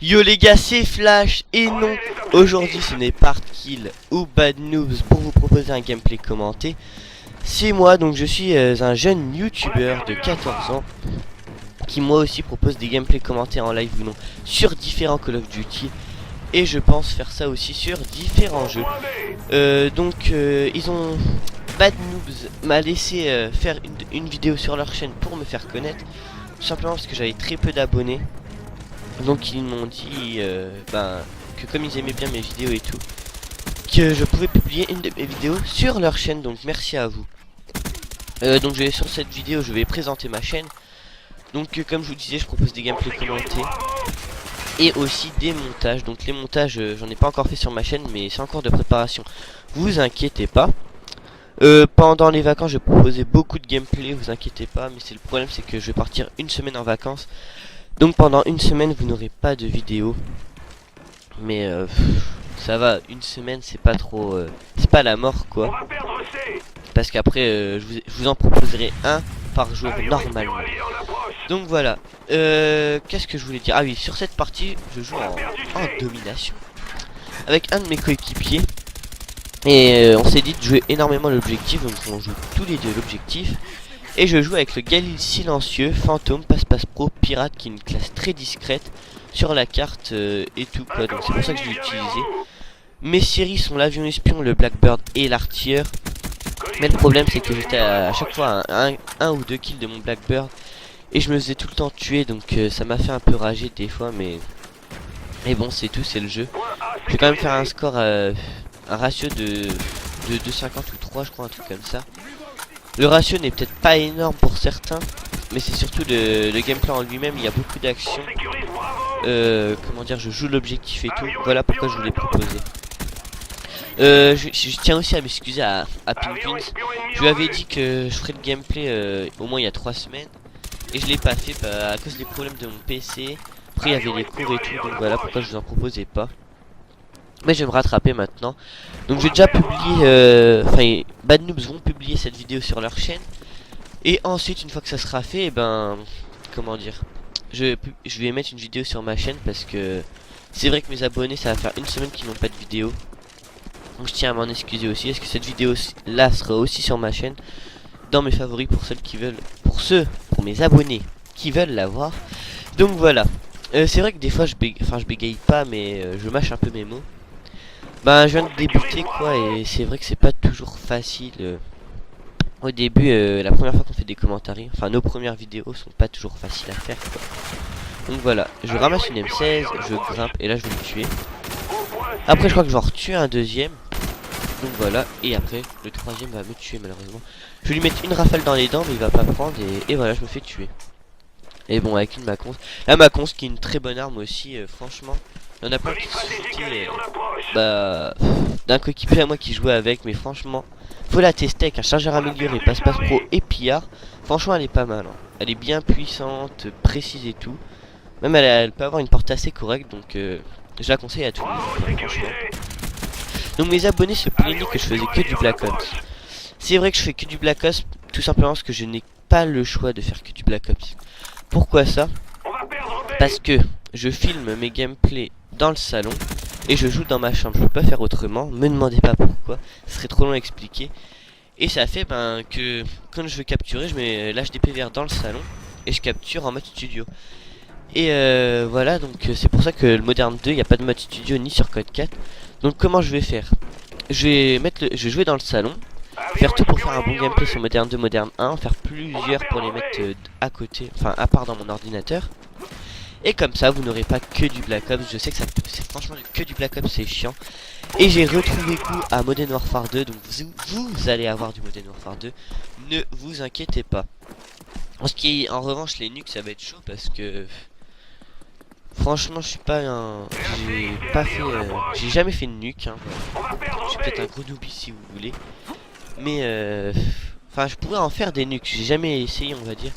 Yo les gars, c'est Flash et non, aujourd'hui ce n'est pas Kill ou Bad Noobs pour vous proposer un gameplay commenté. C'est moi, donc je suis un jeune youtubeur de 14 ans qui moi aussi propose des gameplays commentés en live ou non sur différents Call of Duty. Et je pense faire ça aussi sur différents jeux. Ils ont... Bad Noobs m'a laissé faire une vidéo sur leur chaîne pour me faire connaître. Tout simplement parce que j'avais très peu d'abonnés. Donc ils m'ont dit que comme ils aimaient bien mes vidéos et tout, que je pouvais publier une de mes vidéos sur leur chaîne. Donc merci à vous. Sur cette vidéo je vais présenter ma chaîne. Donc comme je vous disais, je propose des gameplays commentés et aussi des montages. Donc les montages j'en ai pas encore fait sur ma chaîne, mais c'est encore de préparation, vous inquiétez pas. Pendant les vacances je proposais beaucoup de gameplay, vous inquiétez pas, mais c'est le problème, c'est que je vais partir une semaine en vacances. Donc pendant une semaine vous n'aurez pas de vidéo. Mais ça va, une semaine c'est pas trop c'est pas la mort quoi. Parce qu'après je vous en proposerai un par jour normalement. Donc voilà, qu'est-ce que je voulais dire? Ah oui, sur cette partie je joue en domination avec un de mes coéquipiers. Et on s'est dit de jouer énormément l'objectif. Donc on joue tous les deux l'objectif. Et je joue avec le Galil silencieux, fantôme, passe-passe pro, pirate, qui est une classe très discrète sur la carte et tout quoi. Donc c'est pour ça que je l'ai utilisé. Mes séries sont l'avion espion, le Blackbird et l'artilleur. Mais le problème c'est que j'étais à chaque fois à un ou deux kills de mon Blackbird. Et je me faisais tout le temps tuer, donc ça m'a fait un peu rager des fois. Mais bon, c'est tout, c'est le jeu. Je vais quand même faire un score, un ratio de 2,50 ou 3 je crois, un truc comme ça. Le ratio n'est peut-être pas énorme pour certains, mais c'est surtout le gameplay en lui-même. Il y a beaucoup d'actions. Comment dire, je joue l'objectif et tout. Voilà pourquoi je vous l'ai proposé. Je tiens aussi à m'excuser à Pimpins. Je lui avais dit que je ferais le gameplay au moins il y a 3 semaines. Et je l'ai pas fait à cause des problèmes de mon PC. Après il y avait les cours et tout, donc voilà pourquoi je vous en proposais pas. Mais je vais me rattraper maintenant. Donc j'ai déjà publié, Bad Noobs vont publier cette vidéo sur leur chaîne. Et ensuite une fois que ça sera fait, comment dire, je vais mettre une vidéo sur ma chaîne. Parce que c'est vrai que mes abonnés, ça va faire une semaine qu'ils n'ont pas de vidéo. Donc je tiens à m'en excuser aussi. Est-ce que cette vidéo là sera aussi sur ma chaîne, dans mes favoris pour ceux qui veulent, pour mes abonnés qui veulent la voir. Donc voilà, c'est vrai que des fois je bégaye pas, mais je mâche un peu mes mots. Je viens de débuter quoi, et c'est vrai que c'est pas toujours facile. Au début, la première fois qu'on fait des commentaires, enfin nos premières vidéos sont pas toujours faciles à faire quoi. Donc voilà, je ramasse une M16, je grimpe et là je vais le tuer. Après je crois que je vais en retuer un deuxième. Donc voilà, et après le troisième va me tuer malheureusement. Je vais lui mettre une rafale dans les dents, mais il va pas prendre, et voilà, je me fais tuer. Et bon, avec une Maconce, la Maconce qui est une très bonne arme aussi, franchement. Il y en a plein qui se foutaient d'un coéquipier à moi qui jouait avec, mais franchement faut la tester avec un chargeur amélioré, passe-passe pro et pillard. Franchement elle est pas mal, hein. Elle est bien puissante, précise et tout. Même elle peut avoir une portée assez correcte, donc je la conseille à tout le monde, franchement. Donc mes abonnés se plaignaient que je faisais que du Black Ops. C'est vrai que je fais que du Black Ops, tout simplement parce que je n'ai pas le choix de faire que du Black Ops. Pourquoi ça? Parce que je filme mes gameplays dans le salon et je joue dans ma chambre. Je peux pas faire autrement, me demandez pas pourquoi, ce serait trop long à expliquer. Et ça fait que quand je veux capturer, je mets l'HDPVR dans le salon et je capture en mode studio. Et voilà, donc c'est pour ça que le Modern 2, il n'y a pas de mode studio ni sur Code 4. Donc comment je vais faire? Je vais jouer dans le salon, faire tout pour faire un bon gameplay sur Modern 2, Modern 1, faire plusieurs pour les mettre à côté, enfin à part dans mon ordinateur. Et comme ça vous n'aurez pas que du Black Ops. Je sais que c'est franchement que du Black Ops, c'est chiant. Et j'ai retrouvé coup à Modern Warfare 2. Donc vous allez avoir du Modern Warfare 2, ne vous inquiétez pas. En revanche les nukes ça va être chaud, parce que franchement je suis pas un... J'ai jamais fait une nuke, hein. Je suis peut-être un gros newbie si vous voulez. Mais je pourrais en faire des nukes. J'ai jamais essayé, on va dire.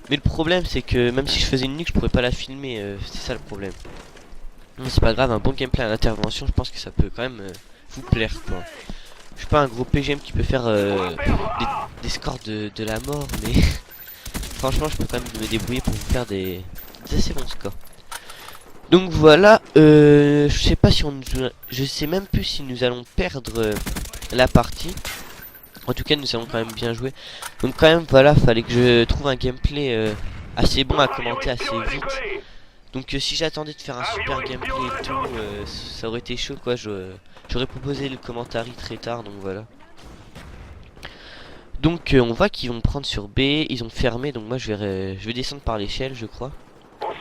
Mais le problème c'est que même si je faisais une nuke, je pourrais pas la filmer, c'est ça le problème. Mais c'est pas grave, un bon gameplay à l'intervention, je pense que ça peut quand même vous plaire quoi. Je suis pas un gros PGM qui peut faire des scores de la mort, mais franchement je peux quand même me débrouiller pour vous faire des assez bons scores. Donc voilà, je sais pas si je sais même plus si nous allons perdre la partie. En tout cas, nous allons quand même bien jouer. Donc quand même, voilà, fallait que je trouve un gameplay assez bon à commenter assez vite. Donc si j'attendais de faire un super gameplay et tout, ça aurait été chaud quoi. J'aurais proposé le commentaire très tard, donc voilà. Donc on voit qu'ils vont prendre sur B, ils ont fermé, donc moi je vais descendre par l'échelle je crois.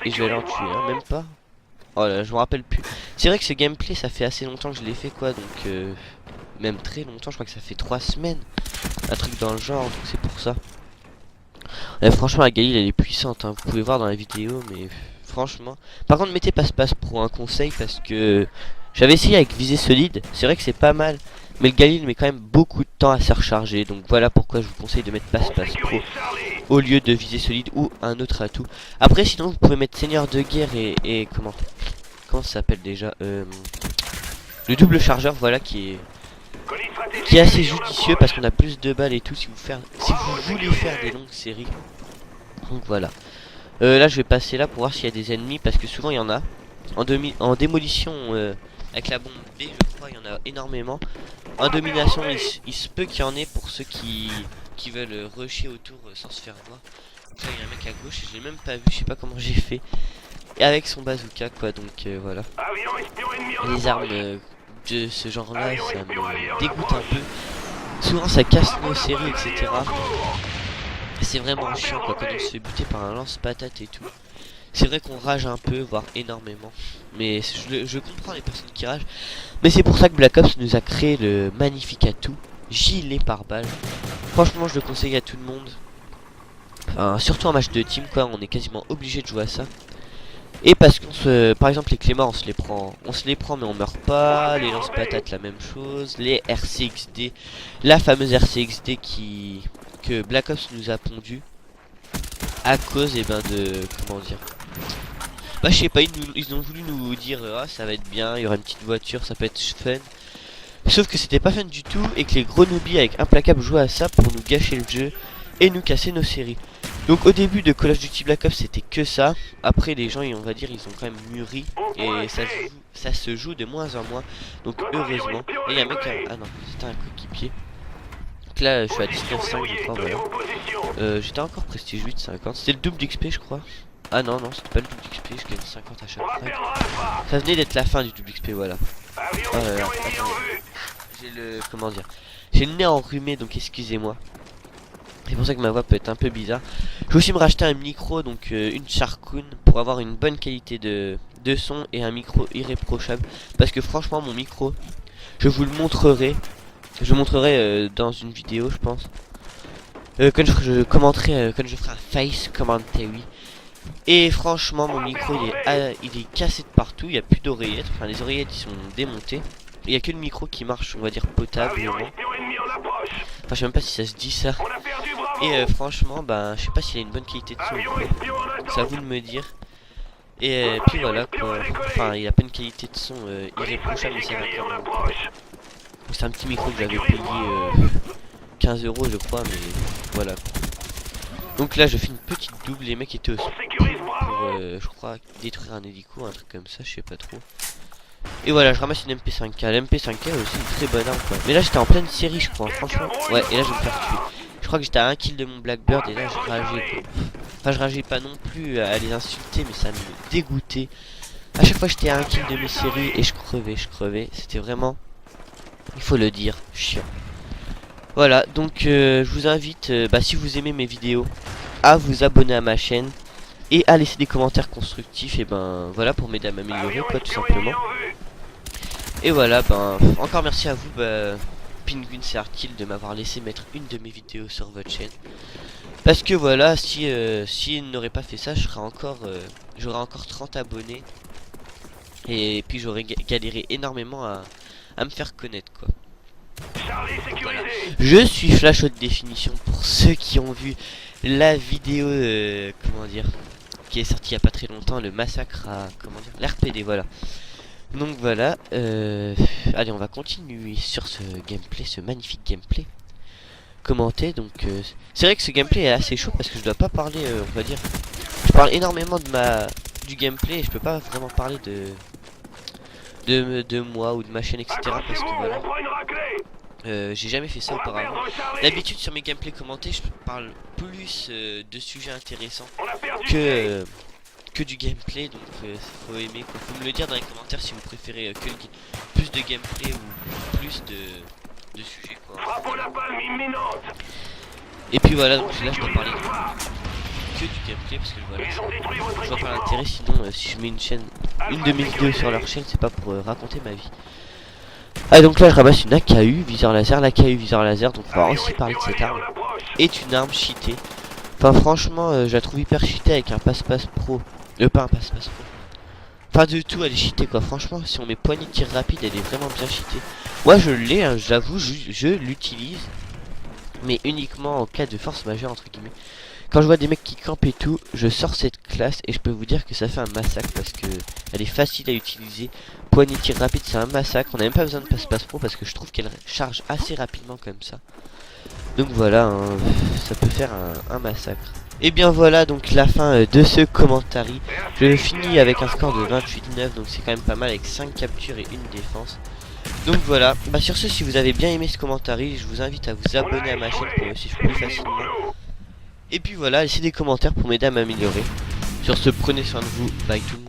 Et je vais aller en tuer, hein, même pas. Oh là, je me rappelle plus. C'est vrai que ce gameplay ça fait assez longtemps que je l'ai fait quoi, donc même très longtemps, je crois que ça fait 3 semaines. Un truc dans le genre, donc c'est pour ça. Franchement la Galil elle est puissante, hein, vous pouvez voir dans la vidéo, mais franchement. Par contre mettez passe-passe pro, un conseil, parce que j'avais essayé avec visée solide, c'est vrai que c'est pas mal. Mais le Galil met quand même beaucoup de temps à se recharger, donc voilà pourquoi je vous conseille de mettre passe-passe pro au lieu de viser solide ou un autre atout. Après sinon vous pouvez mettre seigneur de guerre et comment ça s'appelle déjà le double chargeur, voilà, qui est assez judicieux parce qu'on a plus de balles et tout si vous voulez faire des longues séries. Donc voilà. Là je vais passer là pour voir s'il y a des ennemis parce que souvent il y en a. En démolition avec la bombe B je crois il y en a énormément. En domination il se peut qu'il y en ait pour ceux qui veulent rusher autour sans se faire voir. Donc là il y a un mec à gauche et je l'ai même pas vu, je sais pas comment j'ai fait. Et avec son bazooka quoi, donc voilà. Les armes de ce genre là ça me dégoûte un peu. Souvent ça casse nos séries etc. C'est vraiment chiant quoi quand on se fait buter par un lance-patate et tout. C'est vrai qu'on rage un peu, voire énormément. Mais je comprends les personnes qui ragent. Mais c'est pour ça que Black Ops nous a créé le magnifique atout gilet pare-balles. Franchement je le conseille à tout le monde. Enfin, surtout en match de team quoi, on est quasiment obligé de jouer à ça. Et parce qu'on par exemple les clémats on se les prend mais on meurt pas. Les lance-patates la même chose. Les RCXD, la fameuse RCXD que Black Ops nous a pondu à cause de comment dire. Bah je sais pas, ils ont voulu nous dire ah ça va être bien, il y aura une petite voiture, ça peut être fun. Sauf que c'était pas fun du tout et que les gros noobies avec Implacable jouaient à ça pour nous gâcher le jeu et nous casser nos séries. Donc au début de Call of Duty Black Ops c'était que ça. Après les gens on va dire ils ont quand même mûri et ça se joue de moins en moins. Donc heureusement. Et il y a un mec ah non c'était un coéquipier. Donc là je suis à 19,5 je crois voilà. J'étais encore prestige 8,50. C'était le double d'XP je crois. Ah non non c'était pas le double d'XP, je gagne 50 à chaque fois. Ça venait d'être la fin du double XP voilà. J'ai le comment dire. J'ai le nez enrhumé donc excusez-moi. C'est pour ça que ma voix peut être un peu bizarre. Je vais aussi me racheter un micro, donc une Sharkoon, pour avoir une bonne qualité de son et un micro irréprochable. Parce que franchement mon micro, je vous le montrerai. Je le montrerai dans une vidéo je pense. Quand je commenterai, quand je ferai un face commentary. Et franchement mon micro il est cassé de partout, il n'y a plus d'oreillettes. Enfin les oreillettes ils sont démontées. Il n'y a que le micro qui marche, on va dire potable. Enfin je sais même pas si ça se dit ça. Et franchement bah je sais pas s'il a une bonne qualité de son. C'est à vous de me dire. Et puis voilà quoi. Enfin il a pas une qualité de son irréprochable mais ça va quand même. C'est un petit micro que j'avais payé 15 € je crois mais voilà. Donc là je fais une petite double, les mecs étaient au pour je crois détruire un hélico, un truc comme ça, je sais pas trop. Et voilà je ramasse une MP5K, la MP5K est aussi une très bonne arme quoi. Mais là j'étais en pleine série je crois, franchement. Ouais et là je vais me faire tuer. Je crois que j'étais à 1 kill de mon Blackbird et là je rageais quoi. Enfin je rageais pas non plus à les insulter mais ça me dégoûtait. À chaque fois j'étais à 1 kill de mes séries et je crevais. C'était vraiment, il faut le dire, chiant. Voilà donc je vous invite, si vous aimez mes vidéos, à vous abonner à ma chaîne et à laisser des commentaires constructifs et ben voilà pour m'aider à m'améliorer quoi tout simplement. Et voilà encore merci à vous Penguin Circle de m'avoir laissé mettre une de mes vidéos sur votre chaîne. Parce que voilà si il n'aurait pas fait ça j'aurais encore 30 abonnés. Et puis j'aurais galéré énormément à me faire connaître quoi. Voilà. Je suis Flash haute définition pour ceux qui ont vu la vidéo comment dire qui est sortie il y a pas très longtemps, le massacre à comment dire l'RPD voilà. Donc voilà allez on va continuer sur ce gameplay, ce magnifique gameplay commenté. Donc c'est vrai que ce gameplay est assez chaud parce que je dois pas parler on va dire, je parle énormément de du gameplay et je peux pas vraiment parler de moi ou de ma chaîne, etc. Parce que voilà, j'ai jamais fait ça auparavant. D'habitude sur mes gameplays commentés, je parle plus de sujets intéressants que du gameplay, donc faut aimer quoi. Faut me le dire dans les commentaires si vous préférez plus de gameplay ou plus de sujets quoi. Et puis voilà, donc là je dois parler que du gameplay parce que voilà, je vois pas l'intérêt, sinon si je mets une de mes vidéos sur leur chaîne, c'est pas pour raconter ma vie. Ah donc là je ramasse une AKU viseur laser, l'AKU viseur laser, donc on va aussi parler de cette arme. Est une arme cheatée. Enfin franchement je la trouve hyper cheatée avec un passe-passe pro. Pas un passe-passe pro. Pas du tout, elle est cheatée quoi. Franchement si on met poignée de tir rapide, elle est vraiment bien cheatée. Moi je l'ai, hein, j'avoue, je l'utilise. Mais uniquement en cas de force majeure entre guillemets. Quand je vois des mecs qui campent et tout, je sors cette classe et je peux vous dire que ça fait un massacre parce que elle est facile à utiliser. Poignée de tir rapide, c'est un massacre. On n'a même pas besoin de passe-passe pro parce que je trouve qu'elle charge assez rapidement comme ça. Donc voilà, hein, ça peut faire un massacre. Et bien voilà donc la fin de ce commentaire. Je finis avec un score de 28-9, donc c'est quand même pas mal avec 5 captures et une défense. Donc voilà, bah sur ce, si vous avez bien aimé ce commentaire, je vous invite à vous abonner à ma chaîne pour me suivre plus facilement. Et puis voilà, laissez des commentaires pour m'aider à m'améliorer. Sur ce, prenez soin de vous, bye tout le monde.